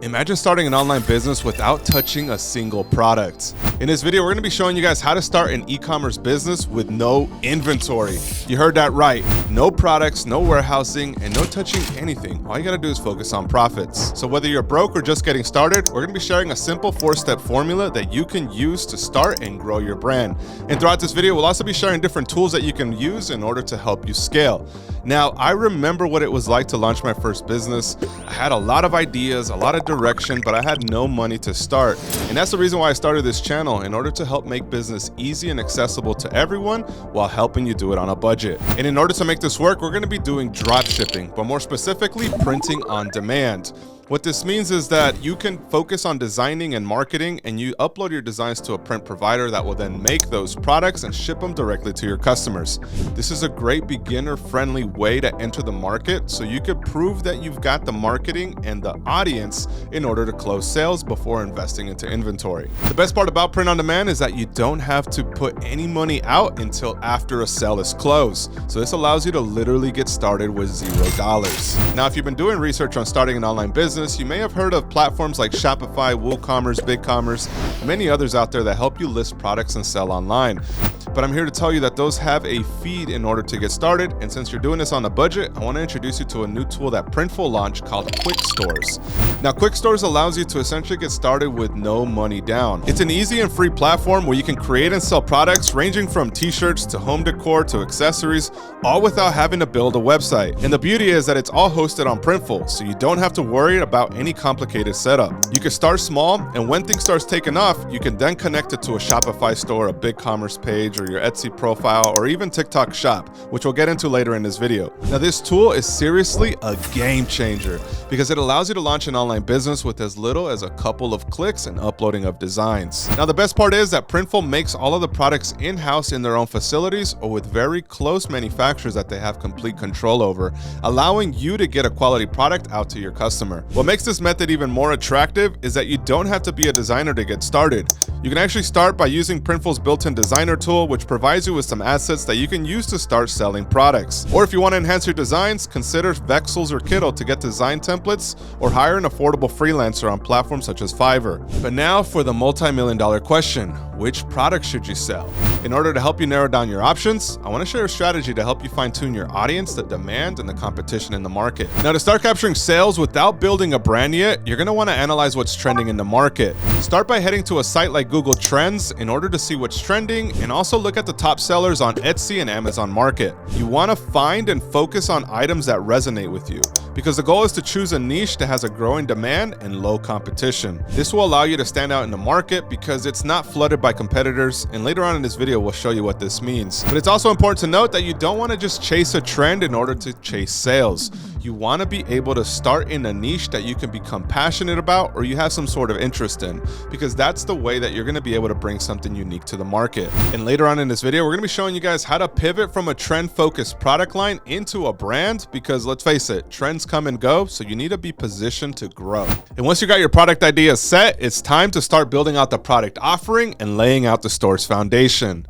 Imagine starting an online business without touching a single product. In this video, we're going to be showing you guys how to start an e-commerce business with no inventory. You heard that right. No products, no warehousing, and no touching anything. All you got to do is focus on profits. So whether you're broke or just getting started, we're going to be sharing a simple 4-step formula that you can use to start and grow your brand. And throughout this video, we'll also be sharing different tools that you can use in order to help you scale. Now, I remember what it was like to launch my first business. I had a lot of ideas, a lot of direction, but I had no money to start. And that's the reason why I started this channel, in order to help make business easy and accessible to everyone while helping you do it on a budget. And in order to make this work, we're going to be doing drop shipping, but more specifically, printing on demand. What this means is that you can focus on designing and marketing, and you upload your designs to a print provider that will then make those products and ship them directly to your customers. This is a great beginner-friendly way to enter the market, so you could prove that you've got the marketing and the audience in order to close sales before investing into inventory. The best part about print on demand is that you don't have to put any money out until after a sale is closed. So this allows you to literally get started with $0. Now, if you've been doing research on starting an online business, you may have heard of platforms like Shopify, WooCommerce, BigCommerce, and many others out there that help you list products and sell online. But I'm here to tell you that those have a fee in order to get started. And since you're doing this on a budget, I want to introduce you to a new tool that Printful launched called QuickStores. Now, QuickStores allows you to essentially get started with no money down. It's an easy and free platform where you can create and sell products ranging from t-shirts to home decor to accessories, all without having to build a website. And the beauty is that it's all hosted on Printful, so you don't have to worry about any complicated setup. You can start small, and when things start taking off, you can then connect it to a Shopify store, a BigCommerce page, or your Etsy profile, or even TikTok shop, which we'll get into later in this video. Now, this tool is seriously a game changer because it allows you to launch an online business with as little as a couple of clicks and uploading of designs. Now, the best part is that Printful makes all of the products in-house in their own facilities or with very close manufacturers that they have complete control over, allowing you to get a quality product out to your customer. What makes this method even more attractive is that you don't have to be a designer to get started. You can actually start by using Printful's built-in designer tool, which provides you with some assets that you can use to start selling products. Or if you want to enhance your designs, consider Vexels or Kittl to get design templates, or hire an affordable freelancer on platforms such as Fiverr. But now for the multi-million-dollar question: which product should you sell? In order to help you narrow down your options, I want to share a strategy to help you fine-tune your audience, the demand, and the competition in the market. Now, to start capturing sales without building a brand yet, you're going to want to analyze what's trending in the market. Start by heading to a site like Google Trends in order to see what's trending, and also look at the top sellers on Etsy and Amazon Market. You want to find and focus on items that resonate with you, because the goal is to choose a niche that has a growing demand and low competition. This will allow you to stand out in the market because it's not flooded by competitors, and later on in this video we'll show you what this means. But it's also important to note that you don't want to just chase a trend in order to chase sales. You want to be able to start in a niche that you can become passionate about or you have some sort of interest in, because that's the way that you're going to be able to bring something unique to the market. And later on in this video, we're going to be showing you guys how to pivot from a trend-focused product line into a brand, because let's face it, trends come and go, so you need to be positioned to grow. And once you got your product idea set, it's time to start building out the product offering and laying out the store's foundation.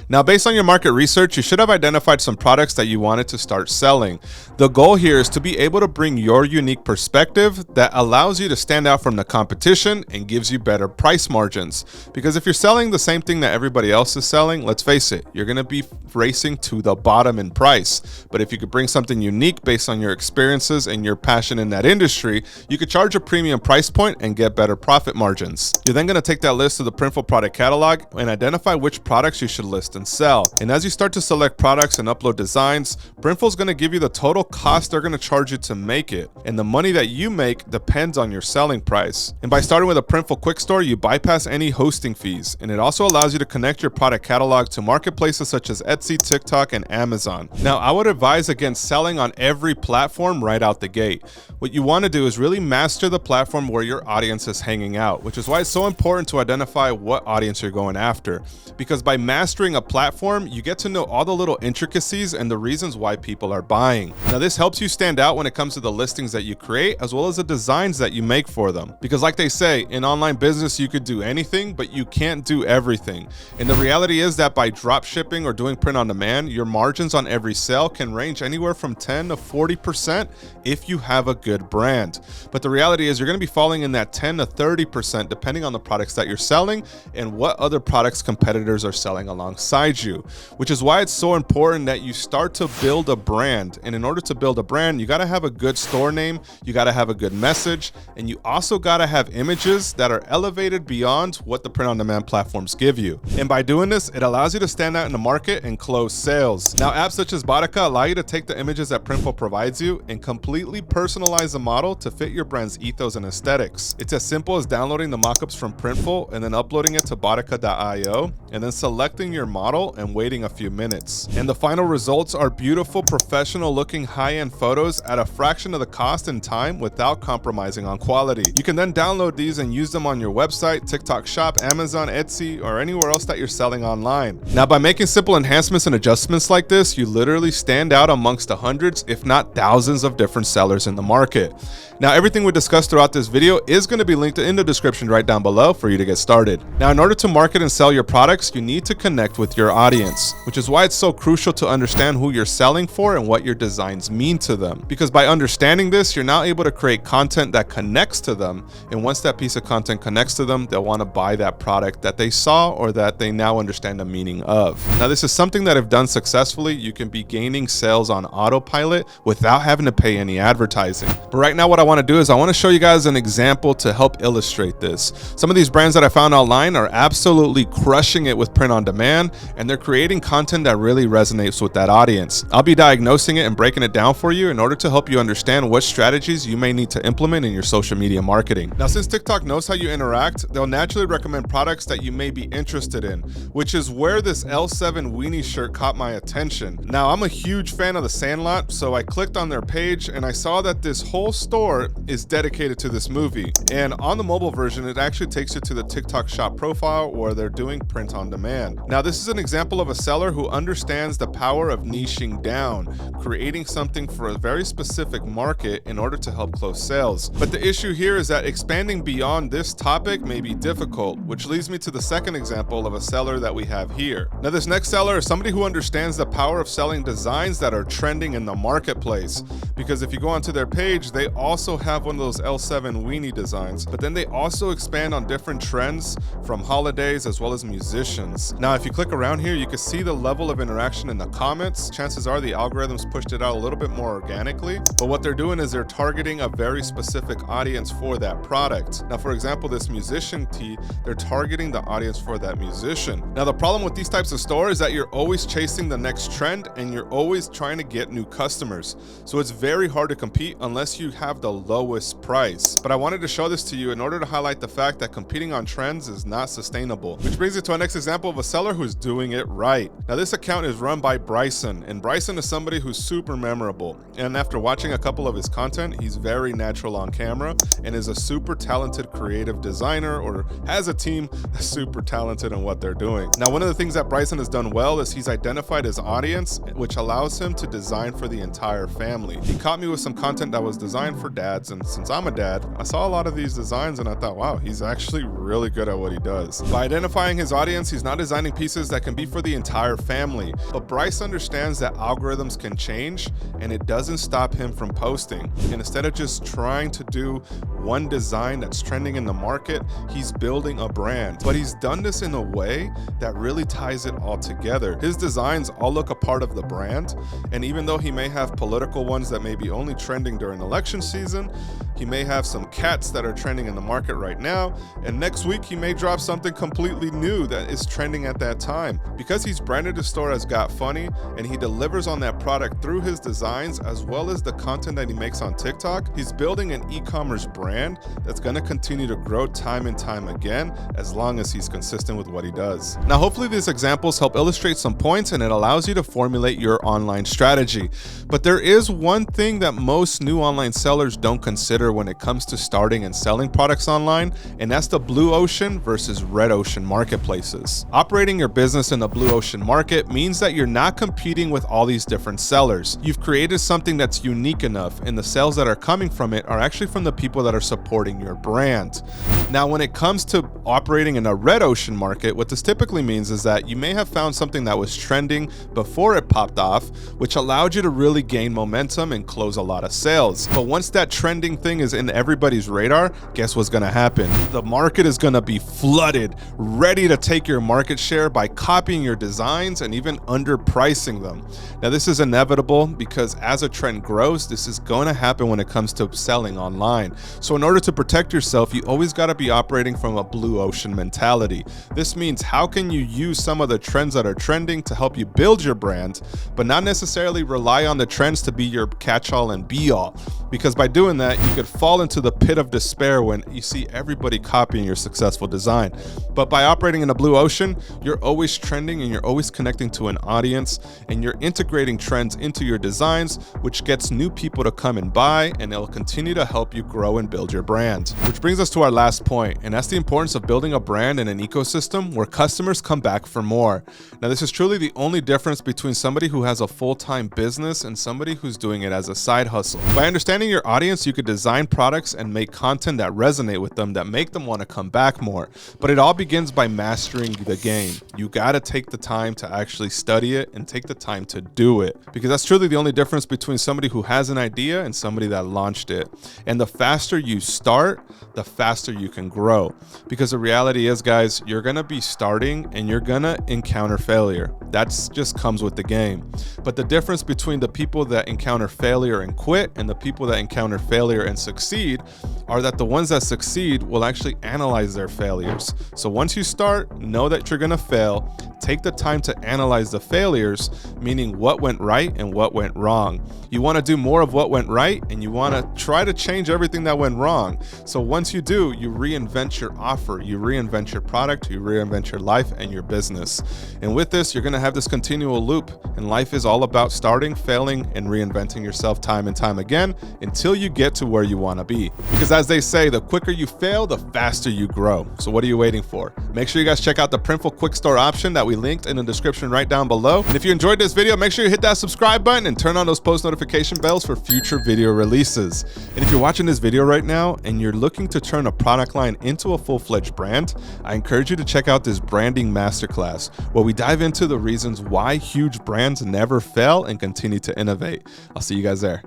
Now, based on your market research, you should have identified some products that you wanted to start selling. The goal here is to be able to bring your unique perspective that allows you to stand out from the competition and gives you better price margins. Because if you're selling the same thing that everybody else is selling, let's face it, you're going to be racing to the bottom in price. But if you could bring something unique based on your experiences and your passion in that industry, you could charge a premium price point and get better profit margins. You're then going to take that list of the Printful product catalog and identify which products you should list and sell. And as you start to select products and upload designs, Printful is going to give you the total cost they're going to charge you to make it, and the money that you make depends on your selling price. And by starting with a Printful Quick Store, you bypass any hosting fees, and it also allows you to connect your product catalog to marketplaces such as Etsy, TikTok, and Amazon. Now, I would advise against selling on every platform right out the gate. What you want to do is really master the platform where your audience is hanging out, which is why it's so important to identify what audience you're going after, because by mastering using a platform, you get to know all the little intricacies and the reasons why people are buying. Now, this helps you stand out when it comes to the listings that you create, as well as the designs that you make for them. Because like they say, in online business, you could do anything, but you can't do everything. And the reality is that by drop shipping or doing print on demand, your margins on every sale can range anywhere from 10 to 40% if you have a good brand. But the reality is you're going to be falling in that 10 to 30% depending on the products that you're selling and what other products competitors are selling alongside you, which is why it's so important that you start to build a brand. And in order to build a brand, you got to have a good store name, you got to have a good message, and you also got to have images that are elevated beyond what the print on demand platforms give you. And by doing this, it allows you to stand out in the market and close sales. Now, apps such as Boudica allow you to take the images that Printful provides you and completely personalize the model to fit your brand's ethos and aesthetics. It's as simple as downloading the mockups from Printful and then uploading it to Boudica.io and then selecting your model and waiting a few minutes. And the final results are beautiful, professional looking high-end photos at a fraction of the cost and time without compromising on quality. You can then download these and use them on your website, TikTok Shop, Amazon, Etsy, or anywhere else that you're selling online. Now, by making simple enhancements and adjustments like this, you literally stand out amongst the hundreds, if not thousands of different sellers in the market. Now, everything we discussed throughout this video is going to be linked in the description right down below for you to get started. Now, in order to market and sell your products, you need to connect with your audience, which is why it's so crucial to understand who you're selling for and what your designs mean to them. Because by understanding this, you're now able to create content that connects to them. And once that piece of content connects to them, they'll want to buy that product that they saw or that they now understand the meaning of. Now, this is something that if done successfully, you can be gaining sales on autopilot without having to pay any advertising. But right now, what I want to do is I want to show you guys an example to help illustrate this. Some of these brands that I found online are absolutely crushing it with print on demand, and they're creating content that really resonates with that audience. I'll be diagnosing it and breaking it down for you in order to help you understand what strategies you may need to implement in your social media marketing. Now, since TikTok knows how you interact, they'll naturally recommend products that you may be interested in, which is where this L7 weenie shirt caught my attention. Now, I'm a huge fan of The Sandlot, so I clicked on their page and I saw that this whole store is dedicated to this movie. And on the mobile version, it actually takes you to the TikTok Shop profile where they're doing print on demand. Now, this is an example of a seller who understands the power of niching down, creating something for a very specific market in order to help close sales. But the issue here is that expanding beyond this topic may be difficult, which leads me to the second example of a seller that we have here. Now, this next seller is somebody who understands the power of selling designs that are trending in the marketplace. Because if you go onto their page, they also have one of those L7 weenie designs, but then they also expand on different trends from holidays as well as musicians. Now, if you click around here, you can see the level of interaction in the comments. Chances are the algorithms pushed it out a little bit more organically, but what they're doing is they're targeting a very specific audience for that product. Now, for example, this musician tee, they're targeting the audience for that musician. Now, the problem with these types of stores is that you're always chasing the next trend and you're always trying to get new customers. So it's very hard to compete unless you have the lowest price. But I wanted to show this to you in order to highlight the fact that competing on trends is not sustainable. Which brings it to our next example of a seller who's doing it right. Now, this account is run by Bryson, and Bryson is somebody who's super memorable. And after watching a couple of his content, he's very natural on camera and is a super talented creative designer, or has a team that's super talented in what they're doing. Now, one of the things that Bryson has done well is he's identified his audience, which allows him to design for the entire family. He caught me with some content that was designed for dads, and since I'm a dad, I saw a lot of these designs and I thought, wow, he's actually really good at what he does. By identifying his audience, he's not designing pieces that can be for the entire family. But Bryce understands that algorithms can change, and it doesn't stop him from posting. And instead of just trying to do one design that's trending in the market, he's building a brand. But he's done this in a way that really ties it all together. His designs all look a part of the brand, and even though he may have political ones that may be only trending during election season, he may have some cats that are trending in the market right now, and next week he may drop something completely new that is trending at that time. Because he's branded his store as Got Funny, and he delivers on that product through his designs as well as the content that he makes on TikTok, he's building an e-commerce brand brand that's going to continue to grow time and time again as long as he's consistent with what he does. Now, hopefully these examples help illustrate some points and it allows you to formulate your online strategy. But there is one thing that most new online sellers don't consider when it comes to starting and selling products online, and that's the blue ocean versus red ocean marketplaces. Operating your business in the blue ocean market means that you're not competing with all these different sellers. You've created something that's unique enough, and the sales that are coming from it are actually from the people that are supporting your brand. Now, when it comes to operating in a red ocean market, what this typically means is that you may have found something that was trending before it popped off, which allowed you to really gain momentum and close a lot of sales. But once that trending thing is in everybody's radar, guess what's gonna happen? The market is gonna be flooded, ready to take your market share by copying your designs and even underpricing them. Now, this is inevitable because as a trend grows, this is going to happen when it comes to selling online. So in order to protect yourself, you always got to be operating from a blue ocean mentality. This means how can you use some of the trends that are trending to help you build your brand, but not necessarily rely on the trends to be your catch-all and be-all. Because by doing that, you could fall into the pit of despair when you see everybody copying your successful design. But by operating in a blue ocean, you're always trending and you're always connecting to an audience, and you're integrating trends into your designs, which gets new people to come and buy, and it'll continue to help you grow and build your brand. Which brings us to our last point, and that's the importance of building a brand and an ecosystem where customers come back for more. Now, this is truly the only difference between somebody who has a full-time business and somebody who's doing it as a side hustle. By understanding your audience, you could design products and make content that resonate with them, that make them want to come back more. But it all begins by mastering the game. You got to take the time to actually study it and take the time to do it, because that's truly the only difference between somebody who has an idea and somebody that launched it. And the faster you start, the faster you can grow. Because the reality is, guys, you're going to be starting and you're going to encounter failure. That's just comes with the game. But the difference between the people that encounter failure and quit and the people that encounter failure and succeed are that the ones that succeed will actually analyze their failures. So once you start, know that you're going to fail. Take the time to analyze the failures, meaning what went right and what went wrong. You want to do more of what went right, and you want to try to change everything that went wrong. So once you do, you reinvent your offer, you reinvent your product, you reinvent your life and your business. And with this, you're going to have this continual loop, and life is all about starting, failing, and reinventing yourself time and time again until you get to where you want to be. Because as they say, the quicker you fail, the faster you grow. So what are you waiting for? Make sure you guys check out the Printful Quick Store option that we linked in the description right down below. And if you enjoyed this video, make sure you hit that subscribe button and turn on those post notification bells for future video releases. And if you're watching this video right now and you're looking to turn a product line into a full-fledged brand, I encourage you to check out this branding masterclass where we dive into the reasons why huge brands never fail and continue to innovate. I'll see you guys there.